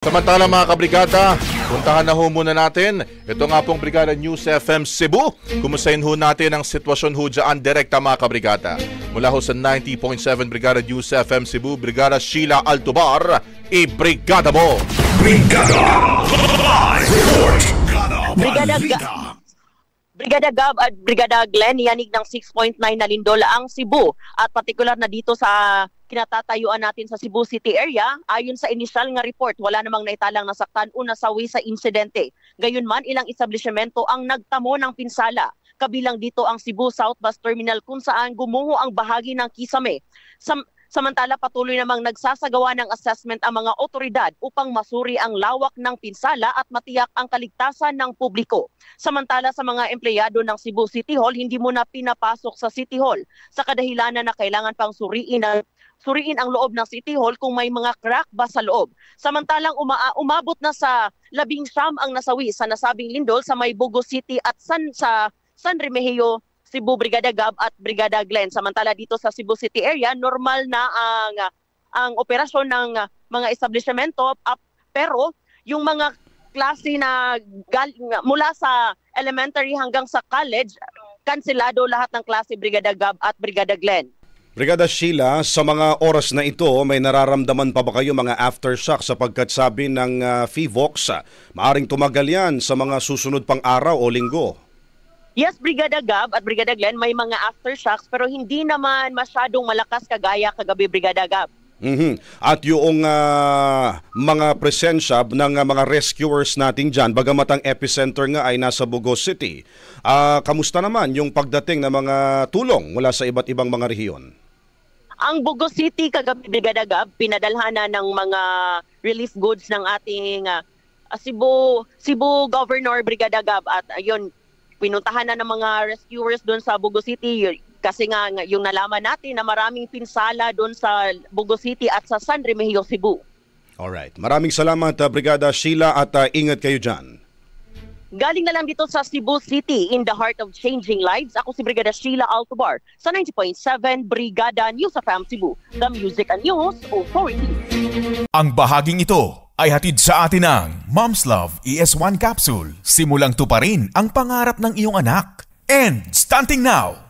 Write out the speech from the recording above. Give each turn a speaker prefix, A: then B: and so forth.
A: Samantala mga kabrigada, puntahan na ho muna natin. Ito nga pong Brigada News FM Cebu. Kumustahin ho natin ang sitwasyon ho dyan direkta mga kabrigada. Mula ho sa 90.7 Brigada News FM Cebu, Brigada Sheila Altobar, i-brigada mo!
B: Brigada! Live report!
C: Brigada Gab at Brigada Glenn, yanig ng 6.9 na lindol ang Cebu. At partikular na dito sa kinatatayuan natin sa Cebu City area, ayon sa inisyal nga report, wala namang naitalang nasaktan o nasawi sa insidente. Gayunman, ilang establishmento ang nagtamo ng pinsala. Kabilang dito ang Cebu South Bus Terminal kung saan gumuho ang bahagi ng kisame. Samantala, patuloy namang nagsasagawa ng assessment ang mga otoridad upang masuri ang lawak ng pinsala at matiyak ang kaligtasan ng publiko. Samantala, sa mga empleyado ng Cebu City Hall, hindi muna pinapasok sa City Hall sa kadahilanan na kailangan pang suriin ang loob ng City Hall kung may mga crack ba sa loob. Samantalang umabot na sa 19 ang nasawi sa nasabing lindol sa may Bugo City at San Remigio, Cebu, Brigada Gab at Brigada Glenn. Samantala dito sa Cebu City area, normal na ang operasyon ng mga establishmento, pero yung mga klase na mula sa elementary hanggang sa college, kanselado lahat ng klase Brigada Gab at Brigada Glenn.
D: Brigada Sheila, sa mga oras na ito, may nararamdaman pa ba kayo mga aftershock sapagkat sabi ng FIVOX, maaring tumagal yan sa mga susunod pang araw o linggo?
C: Yes, Brigada Gab at Brigada Glenn, may mga aftershocks pero hindi naman masyadong malakas kagaya kagabi, Brigada Gab.
D: At yung mga presensya ng mga rescuers natin dyan, bagamat ang epicenter nga ay nasa Bugo City, kamusta naman yung pagdating ng mga tulong mula sa iba't ibang mga rehiyon?
C: Ang Bugo City kagabi, Brigada Gab, pinadalhan na ng mga relief goods ng ating Cebu Governor, Brigada Gab, at ayun, pinuntahan na ng mga rescuers doon sa Bugo City kasi nga yung nalaman natin na maraming pinsala doon sa Bugo City at sa San Remigio, Cebu. Alright.
D: Maraming salamat, Brigada Sheila, at ingat kayo dyan.
C: Galing na lang dito sa Cebu City, in the heart of changing lives. Ako si Brigada Sheila Altobar sa 90.7 Brigada News FM Cebu, the Music and News Authority.
B: Ang bahaging ito ay hatid sa atin ng Mom's Love ES1 Capsule. Simulang tuparin ang pangarap ng iyong anak. And stunting now!